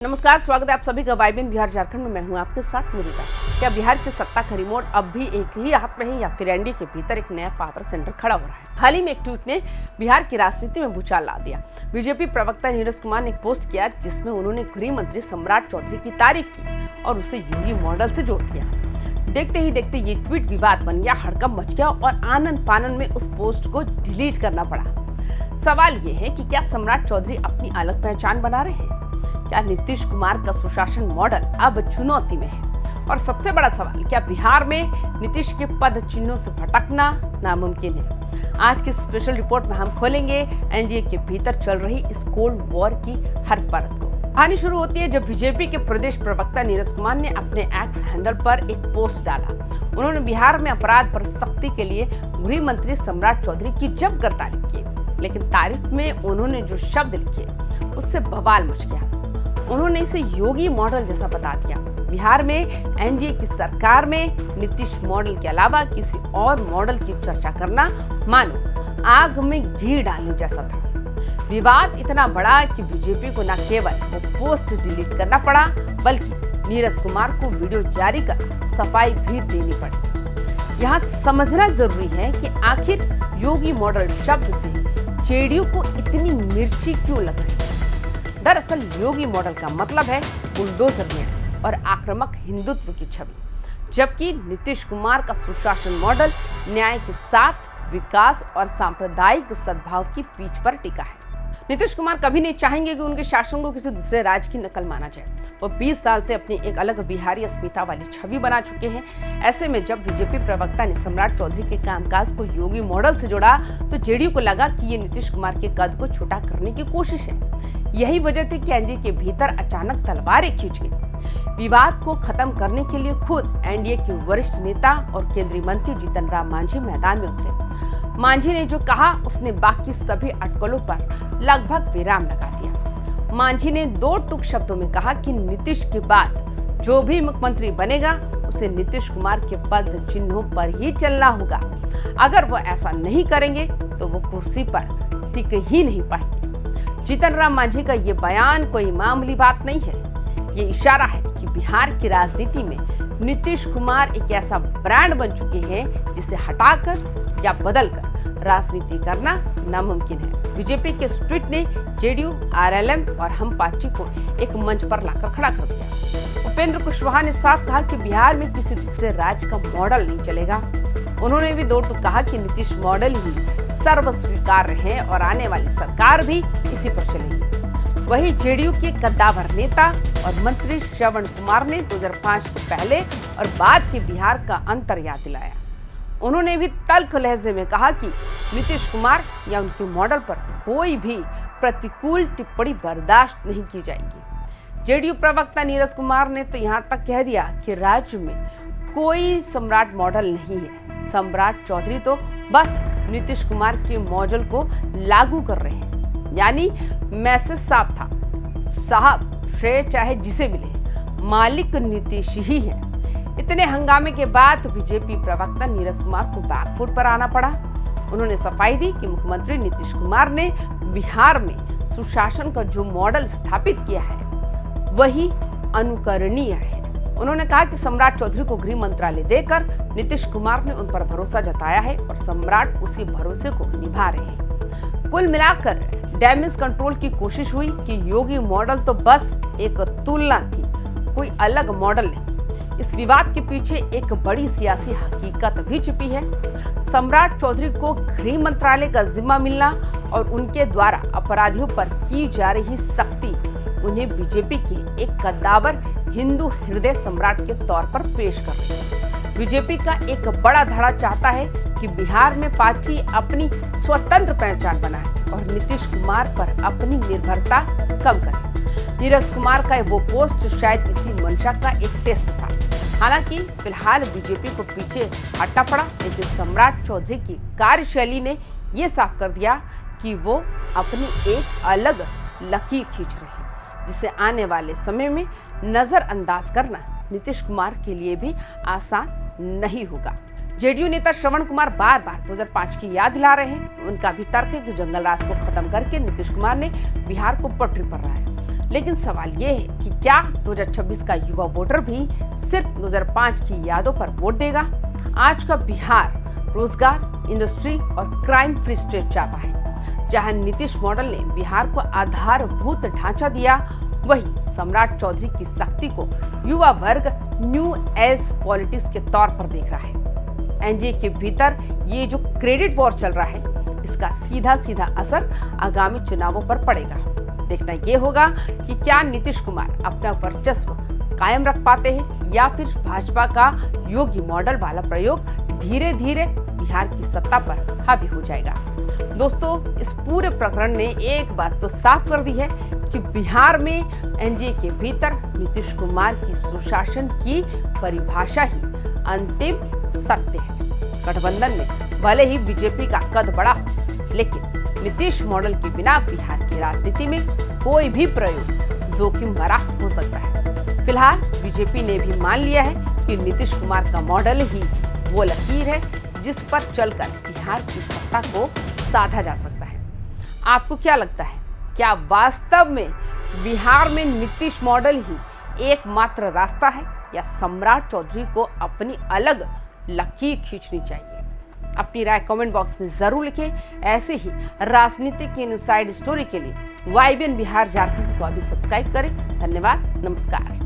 नमस्कार, स्वागत है आप सभी का वाइबिन बिहार झारखंड में। मैं हूं आपके साथ मुरीदा। क्या बिहार की सत्ता का रिमोट अब भी एक ही हाथ में है या फिर एनडीए के भीतर एक नया पावर सेंटर खड़ा हो रहा है? हाल ही में एक ट्वीट ने बिहार की राजनीति में भूचाल ला दिया। बीजेपी प्रवक्ता नीरज कुमार ने एक पोस्ट किया जिसमें उन्होंने गृह मंत्री सम्राट चौधरी की तारीफ की और उसे योगी मॉडल से जोड़ दिया। देखते ही देखते ये ट्वीट विवाद बन गया, हड़कंप मच गया और आनन फानन में उस पोस्ट को डिलीट करना पड़ा। सवाल ये है कि क्या सम्राट चौधरी अपनी अलग पहचान बना रहे हैं? क्या नीतीश कुमार का सुशासन मॉडल अब चुनौती में है? और सबसे बड़ा सवाल, क्या बिहार में नीतीश के पद चिन्हों से भटकना नामुमकिन है? आज की स्पेशल रिपोर्ट में हम खोलेंगे एनडीए के भीतर चल रही इस कोल्ड वॉर की हर परत को। कहानी शुरू होती है जब बीजेपी के प्रदेश प्रवक्ता नीरज कुमार ने अपने एक्स हैंडल पर एक पोस्ट डाला। उन्होंने बिहार में अपराध पर सख्ती के लिए गृह मंत्री सम्राट चौधरी की जमकर तारीफ की, लेकिन तारीफ में उन्होंने जो शब्द लिखे उससे बवाल मच गया। उन्होंने इसे योगी मॉडल जैसा बता दिया। बिहार में एनडीए की सरकार में नीतीश मॉडल के अलावा किसी और मॉडल की चर्चा करना मानो आग में घी डालने जैसा था। विवाद इतना बड़ा कि बीजेपी को न केवल वो पोस्ट डिलीट करना पड़ा बल्कि नीरज कुमार को वीडियो जारी कर सफाई भी देनी पड़ी। यहाँ समझना जरूरी है कि आखिर योगी मॉडल शब्द से जेडीयू को इतनी मिर्ची क्यों लग रही है। दरअसल योगी मॉडल का मतलब है बुलडोजर न्याय और आक्रामक हिंदुत्व की छवि, जबकि नीतीश कुमार का सुशासन मॉडल न्याय के साथ विकास और सांप्रदायिक सद्भाव की पीठ पर टिका है। नीतीश कुमार कभी नहीं चाहेंगे कि उनके शासन को किसी दूसरे राज्य की नकल माना जाए। वो 20 साल से अपनी एक अलग बिहारी अस्मिता वाली छवि बना चुके हैं। ऐसे में जब बीजेपी प्रवक्ता ने सम्राट चौधरी के कामकाज को योगी मॉडल से जोड़ा तो जेडीयू को लगा कि ये नीतीश कुमार के कद को छोटा करने की कोशिश है। यही वजह थी कि एनडीए के भीतर अचानक तलवारें खींच गई। विवाद को खत्म करने के लिए खुद एनडीए के वरिष्ठ नेता और केंद्रीय मंत्री जीतन राम मांझी मैदान में उतरे। मांझी ने जो कहा उसने बाकी सभी अटकलों पर लगभग विराम लगा दिया। मांझी ने दो टूक शब्दों में कहा कि नीतीश के बाद जो भी मुख्यमंत्री बनेगा उसे नीतीश कुमार के पद चिन्हों पर ही चलना होगा। अगर वो ऐसा नहीं करेंगे तो वो कुर्सी पर टिक ही नहीं पाएंगे। जीतन राम मांझी का ये बयान कोई मामूली बात नहीं है। ये इशारा है कि बिहार की राजनीति में नीतीश कुमार एक ऐसा ब्रांड बन चुके हैं जिसे हटाकर या बदलकर राजनीति करना नामुमकिन है। बीजेपी के ट्वीट ने जेडीयू, आरएलएम और हम पार्टी को एक मंच पर लाकर खड़ा कर दिया। उपेंद्र कुशवाहा ने साफ कहा कि बिहार में किसी दूसरे राज्य का मॉडल नहीं चलेगा। उन्होंने भी दो टूक कहा कि नीतीश मॉडल ही सर्वस्वीकार्य है और आने वाली सरकार भी इसी पर चलेगी। वही जेडीयू के कद्दावर नेता और मंत्री श्रवण कुमार ने 2005 के पहले और बाद के बिहार का अंतर याद दिलाया। उन्होंने भी तल्ख लहजे में कहा कि नीतीश कुमार या उनके मॉडल पर कोई भी प्रतिकूल टिप्पणी बर्दाश्त नहीं की जाएगी। जेडीयू प्रवक्ता नीरज कुमार ने तो यहाँ तक कह दिया कि राज्य में कोई सम्राट मॉडल नहीं है। सम्राट चौधरी तो बस नीतीश कुमार के मॉडल को लागू कर रहे हैं। यानी मैसेज साफ था, साहब श्रेय चाहे जिसे मिले, मालिक नीतीश ही है। इतने हंगामे के बाद बीजेपी प्रवक्ता नीरज कुमार को बैकफुट पर आना पड़ा। उन्होंने सफाई दी कि मुख्यमंत्री नीतीश कुमार ने बिहार में सुशासन का जो मॉडल स्थापित किया है वही अनुकरणीय है। उन्होंने कहा कि सम्राट चौधरी को गृह मंत्रालय देकर नीतीश कुमार ने उन पर भरोसा जताया है और सम्राट उसी भरोसे को निभा रहे हैं। कुल मिलाकर डैमेज कंट्रोल की कोशिश हुई कि योगी मॉडल तो बस एक तुलना थी, कोई अलग मॉडल नहीं। इस विवाद के पीछे एक बड़ी सियासी हकीकत भी छिपी है। सम्राट चौधरी को गृह मंत्रालय का जिम्मा मिलना और उनके द्वारा अपराधियों पर की जा रही सख्ती उन्हें बीजेपी के एक कद्दावर हिंदू हृदय सम्राट के तौर पर पेश कर रही है। बीजेपी का एक बड़ा धड़ा चाहता है कि बिहार में पार्टी अपनी स्वतंत्र पहचान बनाए और नीतीश कुमार पर अपनी निर्भरता कम करे। नीरज कुमार का वो पोस्ट शायद इसी मंशा का एक टेस्ट था। हालांकि फिलहाल बीजेपी को पीछे हटना पड़ा, लेकिन सम्राट चौधरी की कार्यशैली ने ये साफ कर दिया कि वो अपनी एक अलग लकीर खींच रहे हैं, जिसे आने वाले समय में नजरअंदाज करना नीतीश कुमार के लिए भी आसान नहीं होगा। जेडीयू नेता श्रवण कुमार बार बार 2005 की याद दिला रहे हैं। उनका भी तर्क है कि जंगल राज को खत्म करके नीतीश कुमार ने बिहार को पटरी पर लाया। लेकिन सवाल ये है कि क्या 2026 का युवा वोटर भी सिर्फ 2005 की यादों पर वोट देगा? आज का बिहार रोजगार, इंडस्ट्री और क्राइम फ्री स्टेट चाहता है। जहां नीतीश मॉडल ने बिहार को आधारभूत ढांचा दिया, वहीं सम्राट चौधरी की शक्ति को युवा वर्ग न्यू एज पॉलिटिक्स के तौर पर देख रहा है। एनडीए के भीतर ये जो क्रेडिट वॉर चल रहा है, इसका सीधा सीधा असर आगामी चुनावों पर पड़ेगा। देखना ये होगा कि क्या नीतीश कुमार अपना वर्चस्व कायम रख पाते हैं या फिर भाजपा का योगी मॉडल वाला प्रयोग धीरे धीरे बिहार की सत्ता पर हावी हो जाएगा। दोस्तों, इस पूरे प्रकरण ने एक बात तो साफ कर दी है कि बिहार में एनडीए के भीतर नीतीश कुमार की सुशासन की परिभाषा ही अंतिम सत्य है। गठबंधन में भले ही बीजेपी का कद बड़ा हो, लेकिन नीतीश मॉडल के बिना बिहार की राजनीति में कोई भी प्रयोग जोखिम भरा हो सकता है। फिलहाल बीजेपी ने भी मान लिया है कि नीतीश कुमार का मॉडल ही वो लकीर है जिस पर चलकर बिहार की सत्ता को साधा जा सकता है। आपको क्या लगता है, क्या वास्तव में बिहार में नीतीश मॉडल ही एकमात्र रास्ता है या सम्राट चौधरी को अपनी अलग लकीर खींचनी चाहिए? अपनी राय कमेंट बॉक्स में जरूर लिखें। ऐसे ही राजनीतिक इनसाइड स्टोरी के लिए YBN बिहार झारखंड को अभी सब्सक्राइब करें। धन्यवाद, नमस्कार।